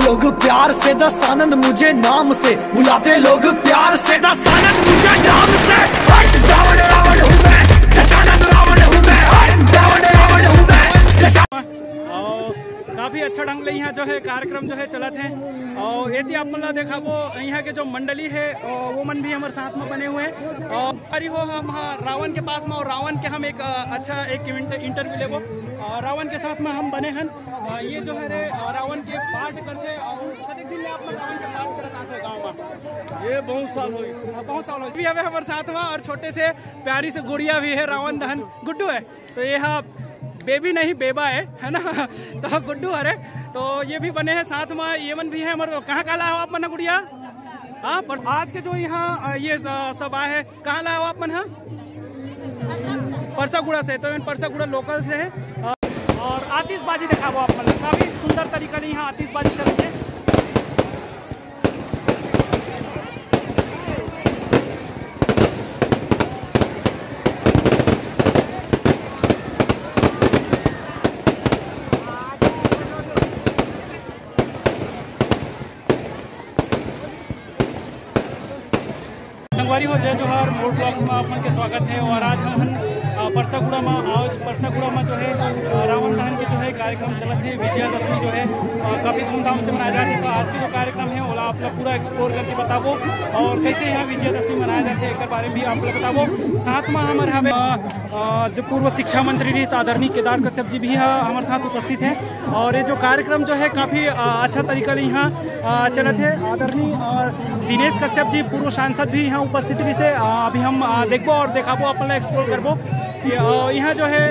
लोग प्यार से दस आनंद मुझे नाम से बुलाते लोग प्यार से दस आनंद मुझे नाम से। हट रावण रावण हूँ मैं, दशानंद रावण हूँ मैं, हट रावण रावण हूँ मैं। काफ़ी अच्छा ढंग से यहाँ जो है कार्यक्रम जो है चलत है। और यदि आप मतलब देखा वो यहाँ के जो मंडली है वो मन भी हमारे साथ में बने हुए हैं। और अरे वो हम रावण के पास में और रावण के हम एक इंटरव्यू लेवो रावण के साथ में हम बने हैं। ये जो है रावण के पाठ करते और दिन में आप रावण के पाठ करते गाँव में ये बहुत साल हो भी हमें हमारे साथ में। और छोटे से प्यारी से गुड़िया भी है, रावण दहन गुड्डू है। तो ये बेबी नहीं बेबा है ना, तो गुड्डू अरे तो ये भी बने हैं साथ में। ये मन भी है हमारे। कहाँ कहाँ लाए हो आप मन गुड़िया? हाँ, पर आज के जो यहाँ ये सभा है कहाँ लाए हो आप मन? हाँ, परसागुड़ा से। तो परसागुड़ा लोकल से है। और आतिशबाजी देखा वो आप मन, काफी सुंदर तरीका से यहाँ आतिशबाजी चलती है। संगवारी हो जय जोहार मोर ब्लॉग्स में आप के स्वागत है। और आज हम परसागुड़ा में जो है रावण दहन के जो है कार्यक्रम चलत है। विजयादशमी जो है काफ़ी धूमधाम से मनाया जाती है। तो आज के जो कार्यक्रम है वो आप लोग पूरा एक्सप्लोर करके बताबो और कैसे यहाँ विजयादशमी मनाया जाते हैं एक बारे में भी आप लोग बताबो। साथ में हमारे यहाँ जो पूर्व शिक्षा मंत्री रही आदरणीय केदार कश्यप जी भी हमारे साथ उपस्थित हैं। और ये जो कार्यक्रम जो है काफ़ी अच्छा तरीका से यहाँ चलत है। आदरणीय दिनेश कश्यप जी पूर्व सांसद भी यहाँ उपस्थित भी से अभी हम देखबो और देखाबो अपन एक्सप्लोर करबो। यहाँ जो है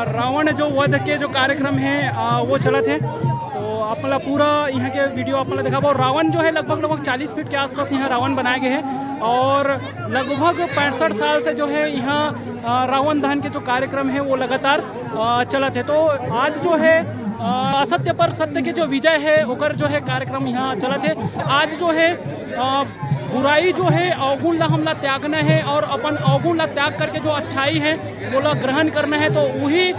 रावण जो वध के जो कार्यक्रम है वो चलत है। तो अपन पूरा यहाँ के वीडियो अपन देखाबो। रावण जो है लगभग 40 फीट के आसपास यहाँ रावण बनाए गए हैं। और लगभग 65 साल से जो है यहाँ रावण दहन के जो कार्यक्रम है वो लगातार चलत है। तो आज जो है असत्य पर सत्य के जो विजय है ओकर जो है कार्यक्रम यहाँ चलत है। आज जो है बुराई जो है अवगुण ला हमला त्यागना है और अपन अवगुण ला त्याग करके जो अच्छाई है वो ला ग्रहण करना है। तो वही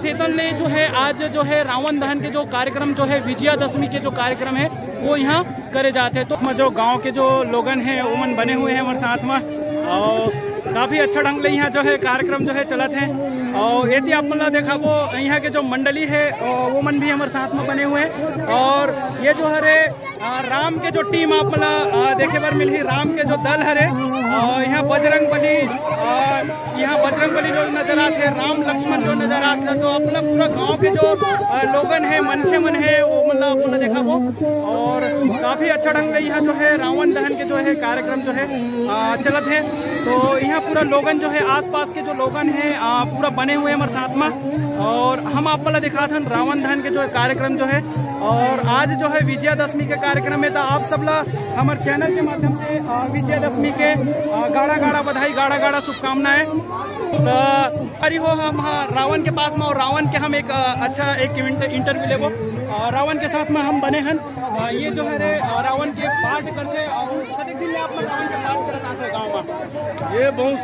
चेतन ने जो है आज जो है रावण दहन के जो कार्यक्रम जो है विजयादशमी के जो कार्यक्रम है वो यहाँ करे जाते हैं। तो जो गांव के जो लोगन हैं वो मन बने हुए हैं हमारे साथ में। और काफ़ी अच्छा ढंग से यहाँ जो है कार्यक्रम जो है चलत है। और यदि आप मतलब देखा वो यहाँ के जो मंडली है वो मन भी हमारे साथ में बने हुए हैं। और ये जो है राम के जो टीम आप देखे बार मिली, राम के जो दल हरे यहाँ बजरंग बली जो नजर आते हैं, राम लक्ष्मण जो नजर आते हैं। तो अपना पूरा गांव के जो लोगन है मन है वो मतलब अपना देखा वो। और काफ़ी अच्छा ढंग से यहाँ जो है रावण दहन के जो है कार्यक्रम जो है चलत है। तो यहाँ पूरा लोगन जो है आसपास के जो लोगन है पूरा बने हुए हमारे साथ में। और हम आप वाला दिखा था रावण दहन के जो कार्यक्रम जो है। और आज जो है विजयादशमी के कार्यक्रम में तो आप सब ला हमारे चैनल के माध्यम से विजयादशमी के गाड़ा बधाई गाड़ा शुभकामनाएं। तो अरे वो हम रावण के पास में और रावण के हम एक इंटरव्यू लेवो रावण के साथ में हम बने हैं। ये जो है रावण के पाठ करते और दिन में आप रावण के पाठ करते गाँव में ये बहुत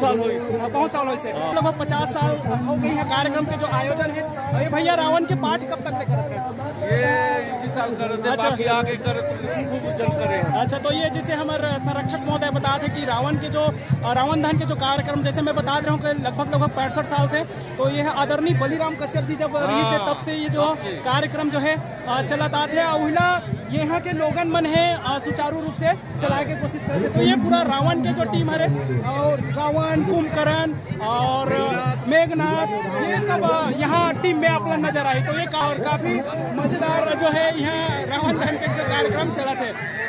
साल हो से लगभग 50 साल हो गई है कार्यक्रम के जो आयोजन है। और ये भैया रावण के पाठ कब तक से करते हैं? ये इसी साल करते हैं, बाकी आगे कर खूब जल करे। अच्छा, तो ये जैसे हमारे संरक्षक महोदय बता थे कि रावण दहन के जो कार्यक्रम जैसे मैं बता रहा हूँ कि लगभग 65 साल से। तो ये आदरणीय बलिराम कश्यप जी जब रही से तब से ये जो कार्यक्रम जो है चलत आते हैं। और यहाँ के लोगन मन है सुचारू रूप से चलाने की कोशिश करते। तो ये पूरा रावण के जो टीम है और रावण, कुंभकर्ण और मेघनाथ ये सब यहाँ टीम में आप नजर आए। तो ये काफी मजेदार जो है यहाँ रावण दहन के जो कार्यक्रम चलते है।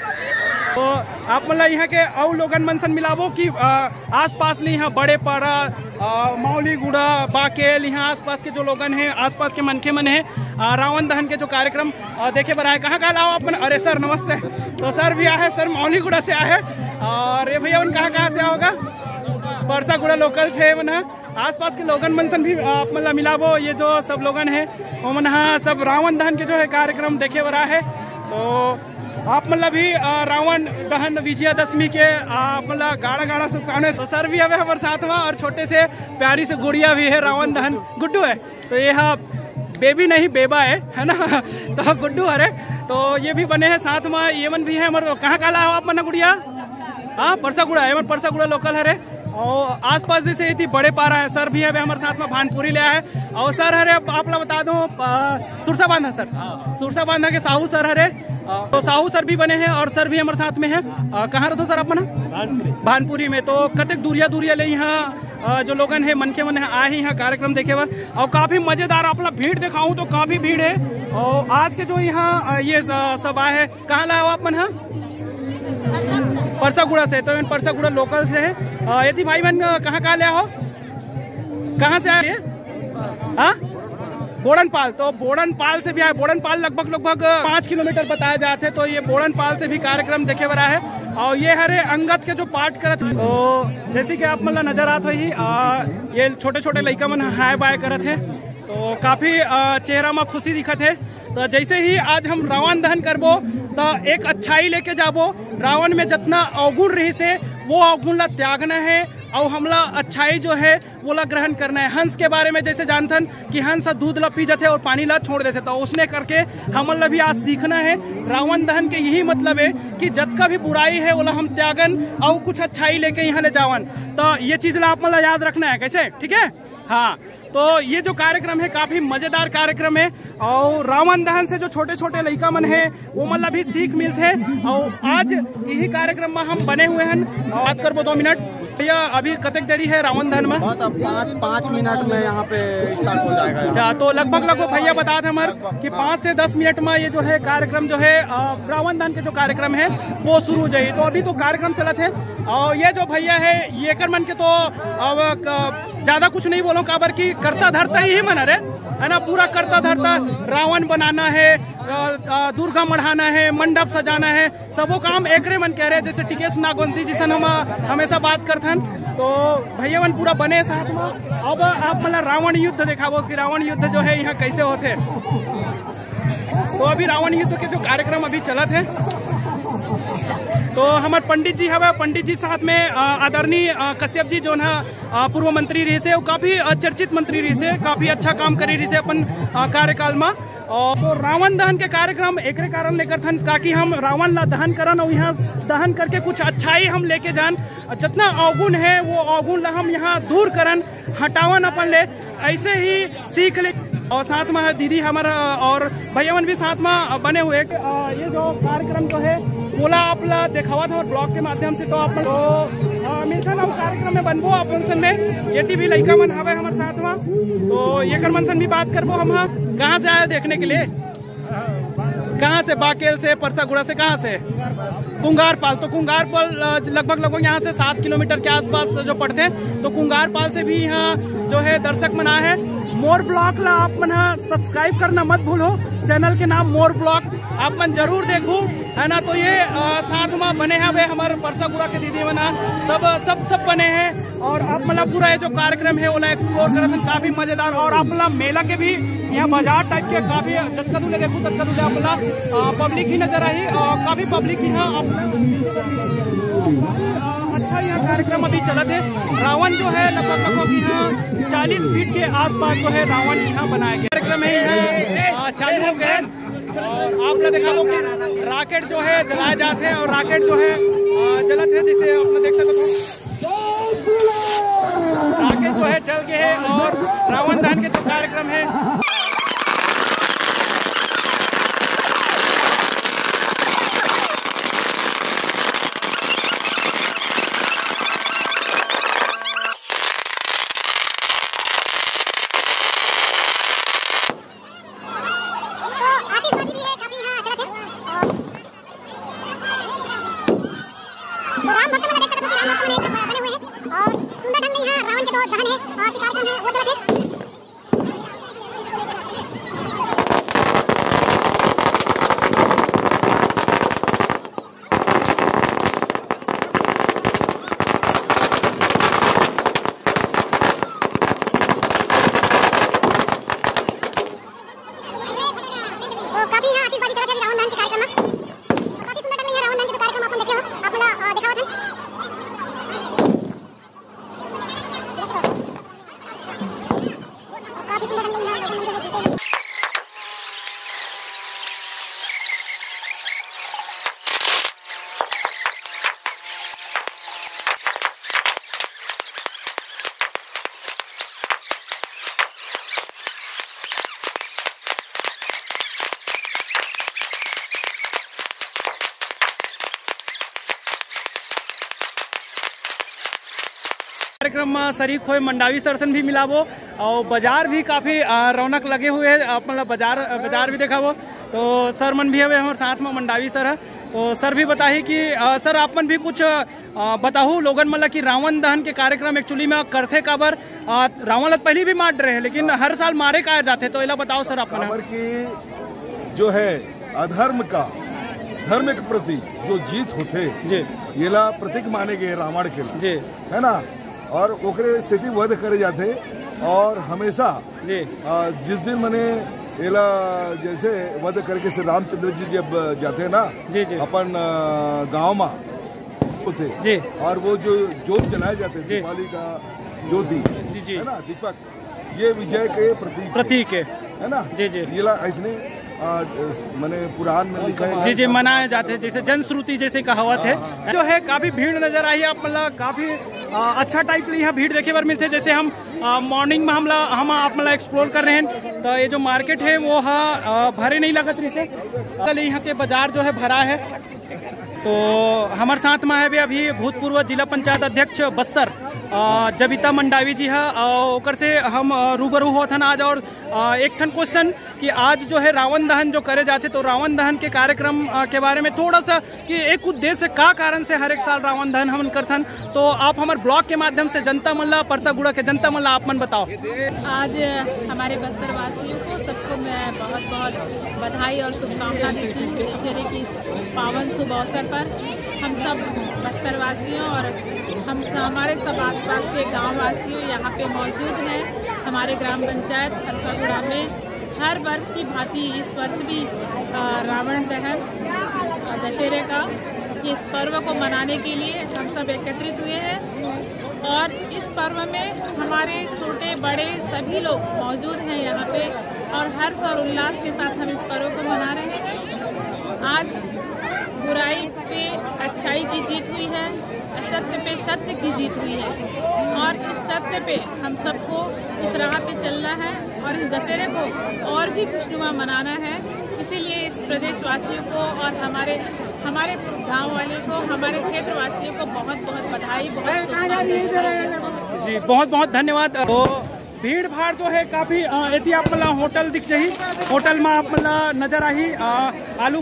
तो आप मतलब यहाँ के और लोगन मन सन मिलाबो कि आसपास में यहाँ बड़े पारा मौली गुड़ा बाकेल यहाँ आसपास के जो लोगन हैं आसपास के मनखे मन है रावण दहन के जो कार्यक्रम देखे बनाए। कहाँ लाओ आप? अरे सर नमस्ते। तो सर भी आए, सर मौली गुड़ा से आए। और ये भैया उन कहाँ से आओगा? परसागुड़ा लोकल से मन आसपास के लोगन मन सन भी आप मतलब मिलाबो। ये जो सब लोगन है वो मन सब रावण दहन के जो है कार्यक्रम देखे बरा है। तो आप मतलब भी रावण दहन विजयादशमी के मतलब गाड़ा शुभकामनाएं। तो सर भी है हमारे साथ में और छोटे से प्यारी से गुड़िया भी है, रावण दहन गुड्डू है। तो ये बेबी नहीं बेबा है ना। तो गुड्डू अरे तो ये भी बने हैं साथ में, ये मन भी है हमारे। कहाँ का ला हो आप मना गुड़िया? हाँ परसागुड़ा है, परसागुड़ा लोकल है रे। और आसपास जैसे इतनी बड़े पारा है। सर भी है हमारे साथ में, भानपुरी ले आए। और सर हरे आप लोग बता दो सुरसा बांधा सर, सुरसा बांधा के साहू सर हरे। तो साहू सर भी बने हैं और सर भी हमारे साथ में है। कहाँ रहते सर अपना? भानपुरी में। तो कतक दूरिया ले यहाँ जो लोगन है मन के मन आए हैं यहाँ कार्यक्रम देखे हुआ। और काफी मजेदार अपना भीड़ दिखाऊं तो काफी भीड़ है। और आज के जो यहाँ ये सब आए है, कहाँ लाए हो आप मन? परसागुड़ा से। तो परसागुड़ा लोकल से है। यदि भाई बहन कहाँ ले हो, कहाँ से आए? हाँ बोड़नपाल। तो बोड़नपाल से भी आए। बोड़नपाल लगभग 5 किलोमीटर बताया जाते। तो ये बोड़नपाल से भी कार्यक्रम देखे बरा है। और ये हरे अंगद के जो पाठ करत, तो जैसे कि आप मतलब नजर आते ही ये छोटे छोटे लड़का मन हाय बाय करत है। तो काफी चेहरा में खुशी दिखत है। तो जैसे ही आज हम रावण दहन करबो तो एक अच्छाई लेके जाबो। रावण में जितना अवगुण रही से वो अवगुण ला त्यागना है और हमला अच्छाई जो है वो ला ग्रहण करना है। हंस के बारे में जैसे जानथन कि हंस दूध ला पी जाते और पानी ला छोड़ देते, तो उसने करके हमन ला भी आज सीखना है। रावण दहन के यही मतलब है कि जत का भी बुराई है वो ला हम त्यागन और कुछ अच्छाई लेके यहाँ ले जावन। तो ये चीज ला आप मतलब याद रखना है। कैसे? ठीक है। हाँ तो ये जो कार्यक्रम है काफी मजेदार कार्यक्रम है। और रावण दहन से जो छोटे छोटे लड़का मन है वो मतलब भी सीख मिलते हैं। और आज यही कार्यक्रम में हम बने हुए हैं। बात करबो 2 मिनट भैया। अभी कतक देरी है रावण दहन में? 5 मिनट में यहाँ पे स्टार्ट हो जाएगा। अच्छा तो लगभग भैया बता थे हमारे कि 5 से 10 मिनट में ये जो है कार्यक्रम जो है रावण दहन के जो कार्यक्रम है वो शुरू हो जाए। तो अभी तो कार्यक्रम चला थे। और ये जो भैया है ये कर मन के तो ज्यादा कुछ नहीं बोलो, काबर की करता धरता ही मन अरे है ना। पूरा करता धरता रावण बनाना है, दुर्गा मढ़ाना है, मंडप सजाना है, सबो काम एकरे मन कह रहे। जैसे टिकेश नागवंशी जी सन हम हमेशा बात करथन। तो भैया मन पूरा बने साथ में। अब आप मतलब रावण युद्ध दिखाबो कि रावण युद्ध जो है यहाँ कैसे होते। तो अभी रावण युद्ध के जो कार्यक्रम अभी चलत है। तो हमारे पंडित जी हवे, पंडित जी साथ में आदरणीय कश्यप जी जो है पूर्व मंत्री रही से, काफी चर्चित मंत्री रही से, काफी अच्छा काम करी रही से अपन कार्यकाल में। और तो रावण दहन के कार्यक्रम एक कारण लेकर थन ताकि हम रावण ला दहन करन और यहाँ दहन करके कुछ अच्छाई हम लेके जान। जितना अवगुण है वो अवगुण ला हम यहाँ दूर करन, हटावन अपन ले, ऐसे ही सीख ले। और साथ में दीदी हमारा और भैया भी साथ में बने हुए। ये जो कार्यक्रम जो है बोला आप देखावा था ब्लॉग के माध्यम से। तो आप मिलसन हम कार्यक्रम में बनबो अपन में। ये भी लड़का मन हवे हमारे साथ में। तो ये कर मनसन भी बात करबो। हम कहाँ से आए देखने के लिए? कहाँ से? बाकेल से, परसागुड़ा से। कहाँ से? कुंगारपाल। तो कुंगारपाल लगभग यहाँ से 7 किलोमीटर के आसपास जो पड़ते हैं। तो कुंगारपाल से भी यहाँ जो है दर्शक मना है। मोर ब्लॉग ला आप मन सब्सक्राइब करना मत भूलो। चैनल के नाम मोर ब्लॉग आप मन जरूर देखो है ना। तो ये साथ में बने हैं वे हमारे परसागुड़ा के दीदी बना सब बने हैं। और आप मतलब पूरा ये जो कार्यक्रम है वो एक्सप्लोर करते हैं, काफी मजेदार। और आप मतलब मेला के भी यहाँ बाजार टाइप के काफी जत्कदूले देखो तत्कदूले आप मतलब पब्लिक ही नजर आई। काफी पब्लिक यहाँ अच्छा यहाँ कार्यक्रम अभी चलत है। रावण जो है लगभग यहाँ 40 फीट के आसपास जो है रावण यहाँ बनाया गया। कार्यक्रम है यहाँ चालू हो गए। और आप लोग देखा लो कि रॉकेट जो है जलाए जाते हैं और रॉकेट जो है जलत है, जिसे आप देख सकते हो। रॉकेट जो है जल गए है और रावण दहन के जो कार्यक्रम है कार्यक्रम में शरीक हुए मंडावी सरसन भी मिलावो और बाजार भी काफी रौनक लगे हुए है, मतलब बाजार भी देखावो। तो सर मन भी हवे हमारे साथ में मंडावी सर है, तो सर भी बताही कि सर आप मन भी कुछ बताहू लोगन मतलब कि रावण दहन के कार्यक्रम एक्चुअली में करथे काबर रावण ल पहले भी मार रहे हैं लेकिन हर साल मारे का जाते, तो इला बताओ सर आप की जो है अधर्म का धर्म के प्रति जो जीत होते ये ला प्रतीक माने गए रावण के जी है ना, और ओकरे स्थिति वध करे जाते और हमेशा जी जिस दिन मने एला जैसे वध करके श्री रामचंद्र जी जब जाते हैं ना जी जी अपन गांव में होते जी, और वो जो जोत जलाए जाते दीपावली का ज्योति जी जी है ना दीपक, ये विजय के प्रतीक है ना जी जी, ये ला ऐसने मैंने पुराण में लिखा है जी जी मनाए जाते हैं, जैसे जनश्रुति जैसे कहावत है जो है। काफी भीड़ नजर आई आप मतलब काफी अच्छा टाइप यहाँ भीड़ देखे पर मिलते, जैसे हम मॉर्निंग में हम आप मतलब एक्सप्लोर कर रहे हैं तो ये जो मार्केट है वो भरे नहीं लगत रही से, कल यहाँ के बाजार जो है भरा है। तो हमारे साथ में है भी अभी भूतपूर्व जिला पंचायत अध्यक्ष बस्तर जबिता मंडावी जी है, ओकर से हम रूबरू होत हन आज। और एक ठन क्वेश्चन कि आज जो है रावण दहन जो करे जाते, तो रावण दहन के कार्यक्रम के बारे में थोड़ा सा कि एक उद्देश्य का कारण से हर एक साल रावण दहन हम करथन, तो आप हमारे ब्लॉग के माध्यम से जनता मल्ला परसागुड़ा के जनता मल्ला आप मन बताओ। आज हमारे बस्तर वासियों को सबको मैं बहुत बहुत बधाई और शुभकामना देती हूँ दशहरे की इस पावन शुभ अवसर पर। हम सब बस्तर वासियों और हमारे सब आसपास के गांव वासियों यहाँ पे मौजूद हैं। हमारे ग्राम पंचायत परसागुड़ा में हर वर्ष की भांति इस वर्ष भी रावण दहन दशहरे का इस पर्व को मनाने के लिए हम सब एकत्रित हुए हैं और इस पर्व में हमारे छोटे बड़े सभी लोग मौजूद हैं यहाँ पे और हर्ष और उल्लास के साथ हम इस पर्व को मना रहे हैं। आज बुराई पे अच्छाई की जीत हुई है, असत्य पे सत्य की जीत हुई है और इस सत्य पे हम सबको इस राह पे चलना है और इस दशहरे को और भी खुशनुमा मनाना है। इसीलिए इस प्रदेशवासियों को और हमारे गांव वाले को, हमारे क्षेत्र वासियों को बहुत बहुत बधाई, बहुत शुभकामनाएं जी, बहुत बहुत धन्यवाद। तो भीड़ भाड़ जो है काफी यदि आप मतलब होटल दिख जाही, होटल में आप मतलब नजर आई आलू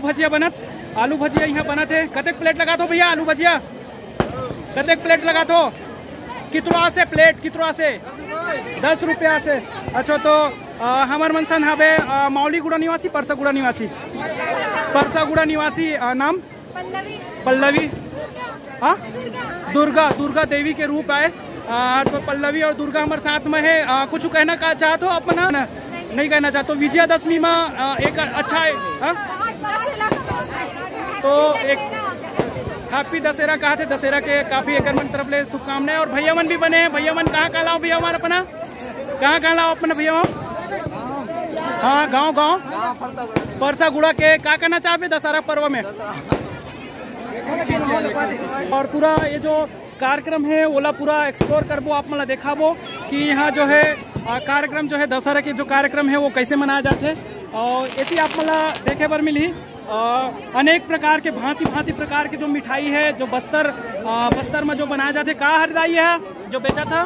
भजिया यहाँ बनत है। कतेक प्लेट लगा दो भैया आलू भजिया, कतेक प्लेट लगा दो, कितना से प्लेट, कितना से 10 रुपया से। अच्छा तो हमार मनसन हवे मौलीगुड़ा निवासी परसागुड़ा निवासी नाम पल्लवी हाँ दुर्गा देवी के रूप आए। तो पल्लवी और दुर्गा हमारे साथ में है। कुछ कहना का चाहते हो अपना? नहीं कहना चाहते। विजयादशमी में एक अच्छा है तो एक हैप्पी दशहरा कहा थे, दशहरा के काफी एक मन तरफ ले शुभकामनाएं। और भैया मन भी बने हैं, भैया मन कहाँ लाओ भैया हमारा अपना, कहाँ लाओ अपना भैया? हाँ गाँव परसागुड़ा के क्या कहना चाहते दशहरा पर्व में? और पूरा ये जो कार्यक्रम है ओला पूरा एक्सप्लोर करबो, आप मला देखाबो कि यहाँ जो है कार्यक्रम जो है दशहरा के जो कार्यक्रम है वो कैसे मनाया जाते। और ऐसी आप मला देखे पर मिली अनेक प्रकार के भांति प्रकार के जो मिठाई है जो बस्तर में जो बनाया जाते। कहाँ हरदाई है जो बेचा था?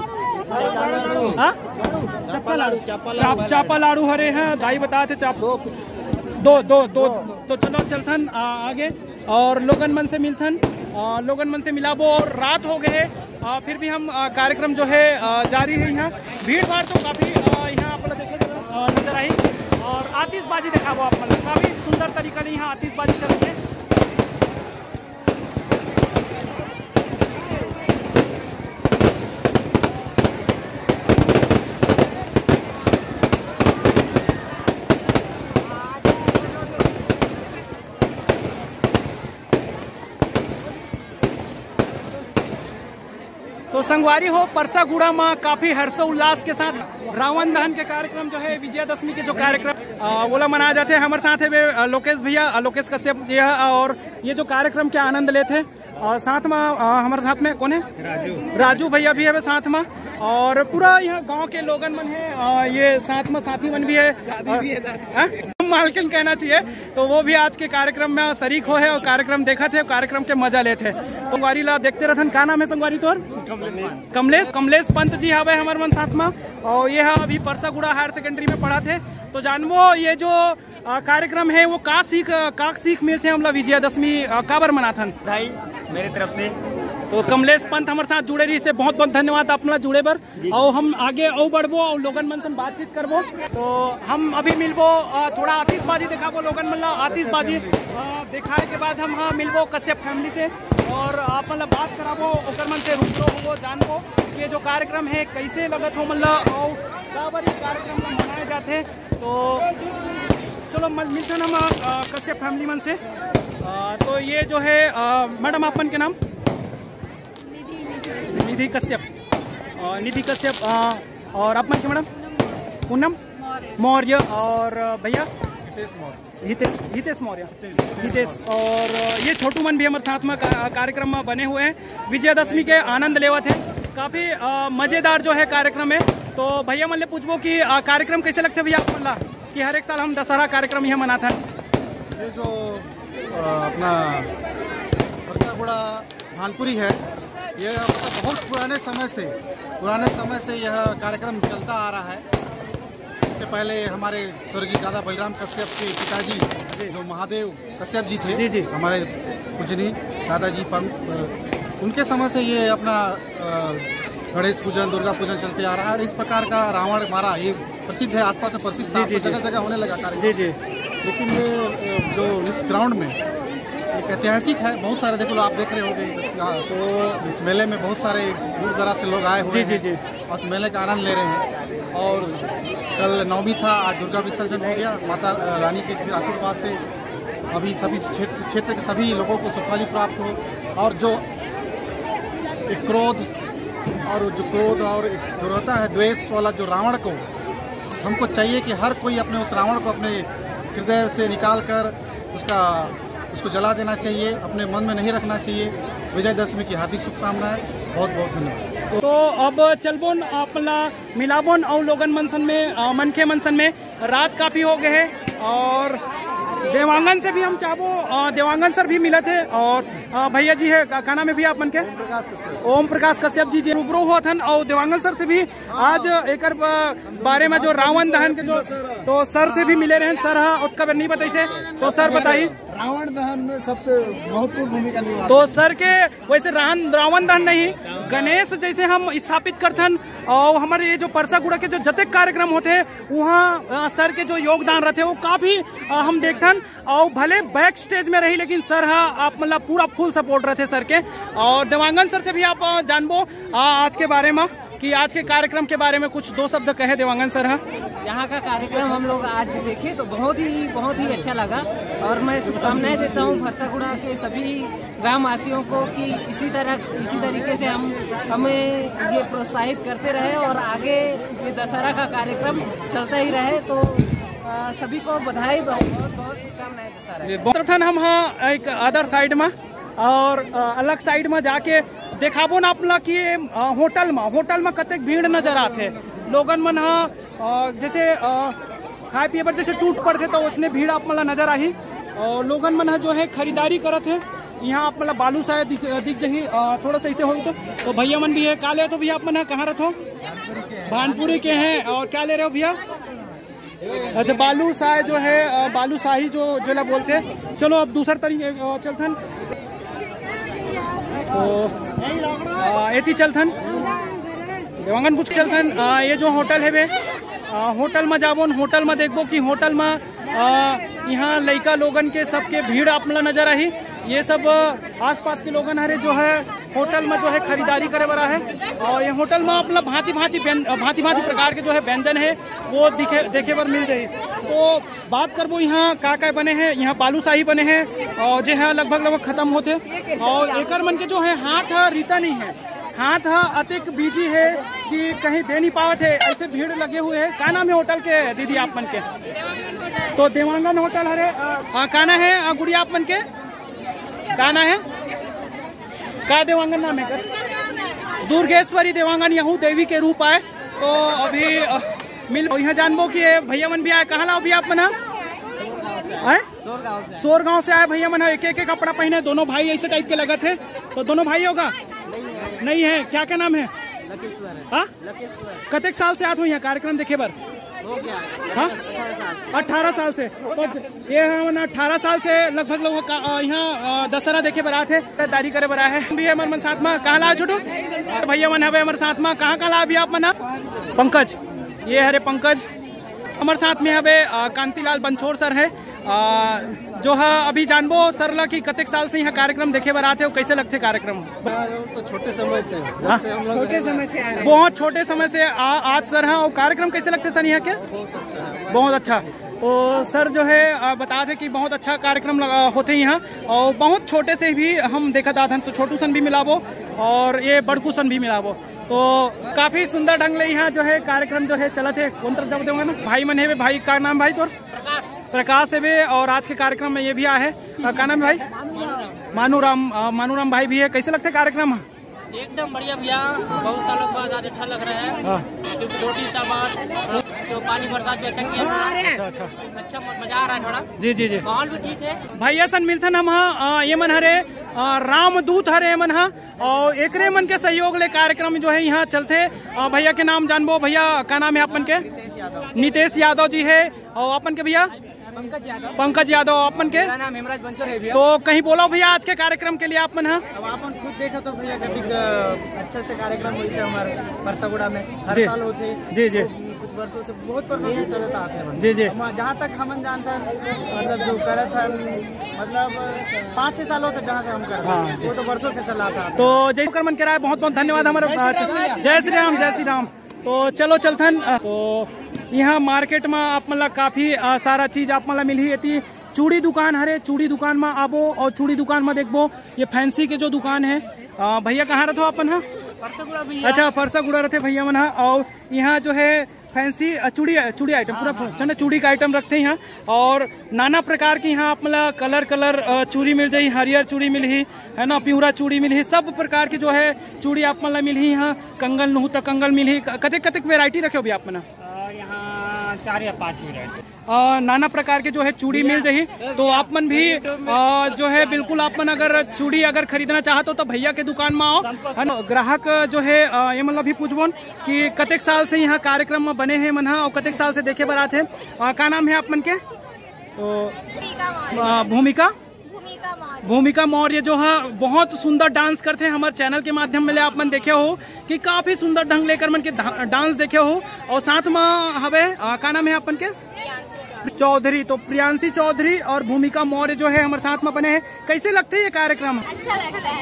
चापा लाड़ू हरे हैं दाई बताए थे। दो तो चलो चलथन आगे और लोगन मन से मिलथन, लोगन मन से मिलाबो। और रात हो गए फिर भी हम कार्यक्रम जो है जारी है। यहाँ भीड़ भाड़ तो काफी यहाँ आप देखे नजर आई और आतिशबाजी दिखाबो आप मतलब काफी सुंदर तरीका से यहाँ आतिशबाजी चलती है। तो संगवारी हो परसागुड़ा में काफी हर्षोल्लास के साथ रावण दहन के कार्यक्रम जो है विजयादशमी के जो कार्यक्रम वो लोग मनाया जाते हैं। हमारे साथ है वे लोकेश भैया, लोकेश कश्यप जी है, और ये जो कार्यक्रम के आनंद लेते हैं। और साथ में हमारे साथ में कौन है? राजू भैया भी है वे साथ में, और पूरा यहाँ गांव के लोगन मन है, ये साथ में साथी मन भी है, मालकिन कहना चाहिए। तो वो भी आज के कार्यक्रम में शरीक हो है और कार्यक्रम देखा थे, कार्यक्रम के मजा लेते। संगवारी ला देखते रहन। का नाम है संगवारी तोर? कमलेश पंत जी हवे हमारे मन साथ में, और ये अभी परसागुड़ा हायर सेकेंडरी में पढ़ा थे। तो जानबो ये जो कार्यक्रम है वो का सीख मिलते हैं, मतलब विजयादशमी काबर मनाथन भाई मेरे तरफ से। तो कमलेश पंत हमारे साथ जुड़े रही, से बहुत बहुत धन्यवाद अपना जुड़े बर। और हम आगे और बढ़बो और लोगन मन से बातचीत करबो। तो हम अभी मिलबो, थोड़ा आतिशबाजी दिखाबो लोगन मन ला। आतिशबाजी दिखाए के बाद हम मिलबो कश्यप फैमिली से, और आप मतलब बात कराबो ओकर मन से, रूबरू होबो, जानबो ये जो कार्यक्रम है कैसे लगत हो मतलब, और काबर ये कार्यक्रम मनाए जाते। तो चलो मिलते हैं हम कश्यप फैमिली मन से। तो ये जो है मैडम अपन के नाम? निधि कश्यप, और अपन के मैडम? पूनम मौर्य, और भैया हितेश मौर्य। और ये छोटू मन भी हमारे साथ में कार्यक्रम में बने हुए हैं, विजयादशमी के आनंद लेवत है। काफी मजेदार जो है कार्यक्रम है। तो भैया मन ले पूछबो कि कार्यक्रम कैसे लगते भैया आप मन कि हर एक साल हम दशहरा कार्यक्रम यहाँ मनाते हैं? ये जो अपना परसागुड़ा भानपुरी है, ये बहुत पुराने समय से यह कार्यक्रम चलता आ रहा है। इससे पहले हमारे स्वर्गीय दादा बलराम कश्यप के पिताजी जो महादेव कश्यप जी थे, जी हमारे पूजनीय दादाजी पर, उनके समय से ये अपना गणेश पूजन, दुर्गा पूजन चलते आ रहा है। और इस प्रकार का रावण मारा ये प्रसिद्ध है, आसपास में प्रसिद्ध था, जगह जगह होने लगा कार्यक्रम। लेकिन ये जो इस ग्राउंड में एक ऐतिहासिक है, बहुत सारे देखो आप देख रहे होंगे। तो इस मेले में बहुत सारे दूर दराज से लोग आए हुए हैं और इस मेले का आनंद ले रहे हैं। और कल नवमी था, आज दुर्गा विसर्जन हो गया। माता रानी के आशीर्वाद से अभी सभी क्षेत्र के सभी लोगों को सुखाली प्राप्त हो। और जो क्रोध और जो रहता है द्वेष वाला जो रावण को, हमको चाहिए कि हर कोई अपने उस रावण को अपने हृदय से निकाल कर उसको जला देना चाहिए, अपने मन में नहीं रखना चाहिए। विजयदशमी की हार्दिक शुभकामनाएं, बहुत बहुत धन्यवाद। तो अब चलबोन अपना मिलाबोन और लोगन मनसन में मनखे मनसन में रात काफी हो गए है। और देवांगन से भी हम चाहबो, देवांगन सर भी मिले थे, और भैया जी है का नाम है भैया अपन के? ओम प्रकाश कश्यप जी रूबरू हुआ था। और देवांगन सर से भी आज एक बारे में जो रावण दहन के जो, तो सर से भी मिले रहे। सर उसका नहीं बताई से, तो सर बताइए। रावण दहन में सबसे महत्वपूर्ण भूमिका निभाता। तो सर के वैसे रावण दहन नहीं, गणेश जैसे हम स्थापित करथन, और हमारे ये जो परसागुड़ा के जो जतक कार्यक्रम होते हैं वहाँ सर के जो योगदान रहते हैं वो काफी हम देखथन। और भले बैक स्टेज में रही, लेकिन सर आप मतलब पूरा फुल सपोर्ट रहते सर के। और देवांगन सर से भी आप जानबो आज के बारे में कि आज के कार्यक्रम के बारे में कुछ दो शब्द कहे देवांगन सर। यहाँ का कार्यक्रम हम लोग आज देखे तो बहुत ही अच्छा लगा, और मैं शुभकामनाएं देता हूँ परसागुड़ा के सभी ग्रामवासियों को कि इसी तरीके से हमें ये प्रोत्साहित करते रहे और आगे ये दशहरा का कार्यक्रम चलता ही रहे। तो सभी को बधाई, बहुत शुभकामनाएं दशहरा। हम एक अदर साइड में और अलग साइड में जाके देखाबो ना अपना कि होटल में कतक भीड़ नजर आते लोगन मन जैसे खाए पिए पर जैसे टूट पड़ते तो उसने भीड़ आप मतलब नजर आई। और लोगन मन जो है खरीदारी करत है। यहाँ आप मतलब बालू शायद दिख जही थोड़ा सा ऐसे हो तो भैया मन भी है। का ले तो भैया आप मन कहाँ रहो? भानपुरी के हैं। और क्या ले रहे हो भैया? अच्छा बालू शाही जो है, बालू शाही जो ला बोलते हैं। चलो अब दूसरा तरीके चलथन तो एटी चलथन देवांगन कुछ चलथन। ये जो होटल है वे होटल में जाबो, होटल में देखबो कि होटल में यहाँ लड़का लोगन के सबके भीड़ आप नजर आई। ये सब आसपास के लोगन हरे जो है होटल में जो है खरीदारी करे वाला है। और ये होटल में अपना भांति भांति प्रकार के जो है व्यंजन है वो देखे पर मिल जाये। तो बात करबो यहाँ का बने हैं। यहाँ बालू शाही बने हैं और जो है लगभग खत्म होते। और एकर मन के जो है हाथ रीता नहीं है, हाथ अतिक बिजी है कि कहीं दे नहीं पावत है, ऐसे भीड़ लगे हुए है। क्या नाम है होटल के दीदी आप मन के? तो देवांगन होटल हरे काना है गुड़िया अपन के काना है का देवांगन नाम है दुर्गेश्वरी देवांगन यहूँ देवी के रूप आए। तो अभी मिल यहाँ जानबो कि भैया मन भी आए। कहाँ लाओ भैया अपन सोर गांव से आए भैया मन। एक एक कपड़ा पहने दोनों भाई ऐसे टाइप के लगे थे। तो दोनों भाई होगा नहीं है क्या क्या नाम है कतेक साल से आते हो यहाँ कार्यक्रम देखे बार 18 साल से। तो ये 18 साल से लगभग लोग यहाँ दशहरा देखे बरा थे तारी करे बरा है भी हमारे मन साथ में कहाँ ला छोटो भैया मन है हमारे साथ में कहाँ ला अभी आप मना पंकज ये हरे पंकज हमारे साथ में हवे कांतिलाल बनछोर सर है जो है अभी जानबो सर ला की कतेक साल से यहाँ कार्यक्रम देखे बर आते हो कैसे लगते कार्यक्रम। तो छोटे समय से बहुत छोटे समय से आज सर है और कार्यक्रम कैसे लगते सर यहाँ के बहुत अच्छा। तो सर जो है बता दे कि बहुत अच्छा कार्यक्रम होते यहाँ और बहुत छोटे से भी हम देखा था तो छोटू सन भी मिलाबो और ये बड़कू सन भी मिलाबो। तो काफी सुंदर ढंग ले यहाँ जो है कार्यक्रम जो है चलते है। कौन तरफ जब ना भाई मन है भाई का नाम भाई तोर प्रकाश है और आज के कार्यक्रम में ये भी आया है का नाम भाई मानूराम भाई भी है। कैसे लगते कार्यक्रम एकदम बढ़िया भैया बहुत सालों बाद आज अच्छा लग रहा है 2-3 साल बाद तो पानी बरसात भी अच्छा मजा आ रहा है थोड़ा जी माहौल भी ठीक है। भैया सन मिलथन हम ये मन हरे रामदूत हरे मन और एकरे मन के सहयोग ले कार्यक्रम जो है यहाँ चलते। भैया के नाम जानबो भैया का नाम है अपन के नितेश यादव जी है और अपन के भैया पंकज यादव अपन के नाम हेमराज बंसर है भैया। तो कहीं बोलो भैया आज के कार्यक्रम के लिए आप मन अपन खुद देखा तो भैया कतिक अच्छे से कार्यक्रम हुई से हमारे परसागुड़ा में हर साल होते जी कुछ वर्षों से बहुत वर्षों से चलता आते हैं जी जहाँ तक हम जानते मतलब जो करे थे मतलब 5-6 साल होते जहाँ से हम करते वो तो वर्षों से चला था। तो जय कर्मन करा बहुत बहुत धन्यवाद हमारे जय श्री राम। तो चलो चलथन तो यहाँ मार्केट में आप मतलब काफी सारा चीज आप मतलब मिली है। चूड़ी दुकान हरे चूड़ी दुकान में आबो और चूड़ी दुकान में देखबो ये फैंसी के जो दुकान है। भैया कहाँ रहो अपन अच्छा परसागुड़ा रहते भैया मन और यहाँ जो है फैंसी चूड़ी आइटम पूरा चूड़ी का आइटम रखते हैं यहाँ और नाना प्रकार की यहाँ आप मतलब कलर चूड़ी मिल जाये हरियर चूड़ी मिल ही है ना पिवरा चूड़ी मिल ही सब प्रकार की जो है चूड़ी आप मतलब मिल ही यहाँ कंगल नहू तक कंगल मिल ही कतेक वेरायटी रखे हो भी आप यहाँ 4 या 5 वेरायटी नाना प्रकार के जो है चूड़ी मिल जाही। तो आप मन भी जो है बिल्कुल आप मन अगर चूड़ी अगर खरीदना चाहते हो तो भैया के दुकान में आओ है ना। ग्राहक जो है ये मतलब भी पूछबोन कि कतेक साल से यहाँ कार्यक्रम में बने हैं मन और कतेक साल से देखे बर आते हैं। का नाम है आप मन के तो भूमिका मौर्य जो है बहुत सुंदर डांस करते हैं हमारे चैनल के माध्यम में आप मन देखे हो कि काफी सुंदर ढंग लेकर मन के डांस देखे हो और साथ में हवे का नाम है अपन के चौधरी। तो प्रियांशी चौधरी और भूमिका मौर्य जो है हमारे साथ में बने हैं। कैसे लगते हैं ये कार्यक्रम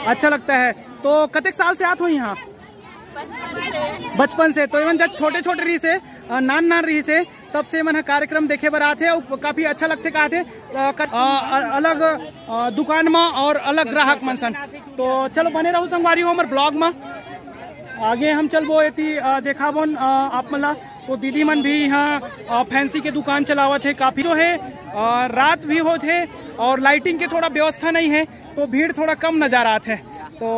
अच्छा लगता है। तो कतेक साल से आते हो यहाँ बचपन से। तो एवं जब छोटे रही से नान रही से तब से मन कार्यक्रम देखे बर आते और काफी अच्छा लगते कहते अलग दुकान में और अलग ग्राहक मन सन। तो चलो बने रहो संगवारी हो हमारे ब्लॉग में आगे हम चलबो एती देखाबोन आप मला। तो दीदी मन भी यहाँ फैंसी के दुकान चलावत है काफी जो है रात भी होते और लाइटिंग के थोड़ा व्यवस्था नहीं है तो भीड़ थोड़ा कम नजर आते है। तो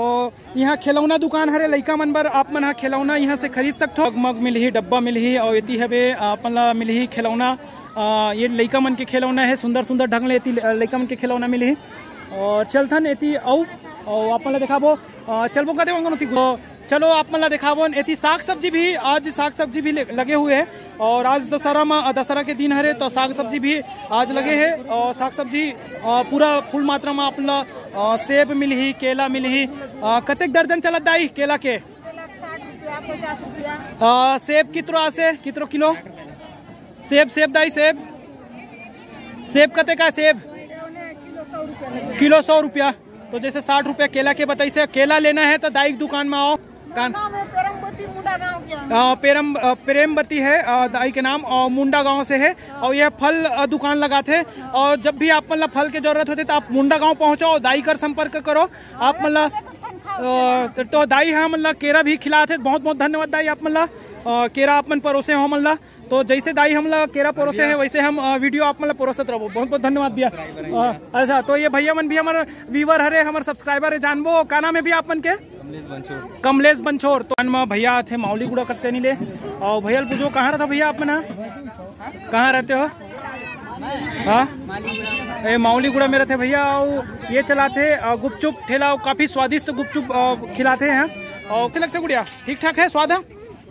यहाँ खिलौना दुकान हरे लइका मन बर आप मन खिलौना यहाँ से खरीद सकते हो। मग मिल ही डब्बा मिल ही और ये हवे अपन मिल ही खिलौना ये लइका मन के खिलौना है सुंदर ढंग ले लइका मन के खिलौना मिल ही और चलथन एती और अपन दिखाबो चलबो का देवंगन चलो आप मतलब दिखाबो एती साग सब्जी भी आज साग सब्जी भी लगे हुए हैं और आज दशहरा के दिन हरे तो साग सब्जी भी आज लगे हैं और साग सब्जी पूरा फुल मात्रा में अपना सेब मिल ही केला मिल ही कतेक दर्जन चलत दाई केला के सेब कितरो किलो सेब दाई सेब कते का सेब किलो 100 रुपया। तो जैसे 60 रुपया केला के बताई से केला लेना है तो दाई दुकान में आओ। प्रेमवती है दाई के नाम और मुंडा गांव से है और यह फल दुकान लगाते हैं और जब भी आप मतलब फल की जरूरत होती है तो आप मुंडा गांव पहुंचो दाई कर संपर्क करो आप मतलब तो दाई हाँ मतलब केरा भी खिलाते बहुत धन्यवाद दाई आप मतलब केरा अपन परोसे हो मतलब तो जैसे दाई हम लोग केरा परोसे है वैसे हम वीडियो आप मतलब परोसत रहो। बहुत बहुत धन्यवाद भैया। अच्छा तो ये भैया मन भी हमारे व्यूवर हरे, हमारे सब्सक्राइबर है, जानबो का नाम है भी आप मन के? कमलेश बंछोर। तो भैया थे माउली गुड़ा करते नहीं ले, और भैया पूछो कहाँ रहता भैया आप मन? कहाँ रहते हो? हाँ माउली गुड़ा में रहते भैया। और ये चलाते गुपचुप ठेला, काफी स्वादिष्ट गुपचुप खिलाते हैं। और क्या लगता है गुड़िया? ठीक ठाक है स्वाद?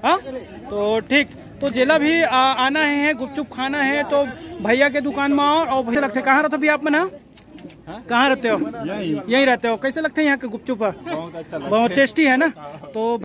हाँ तो ठीक। तो जेला भी आना है गुपचुप खाना है तो भैया के दुकान में आओ। और भैया लगते कहाँ रहते भैया आप मन? कहाँ रहते हो? यहीं रहते हो। कैसे लगते हैं यहाँ के गुपचुप? बहुत टेस्टी है ना। तो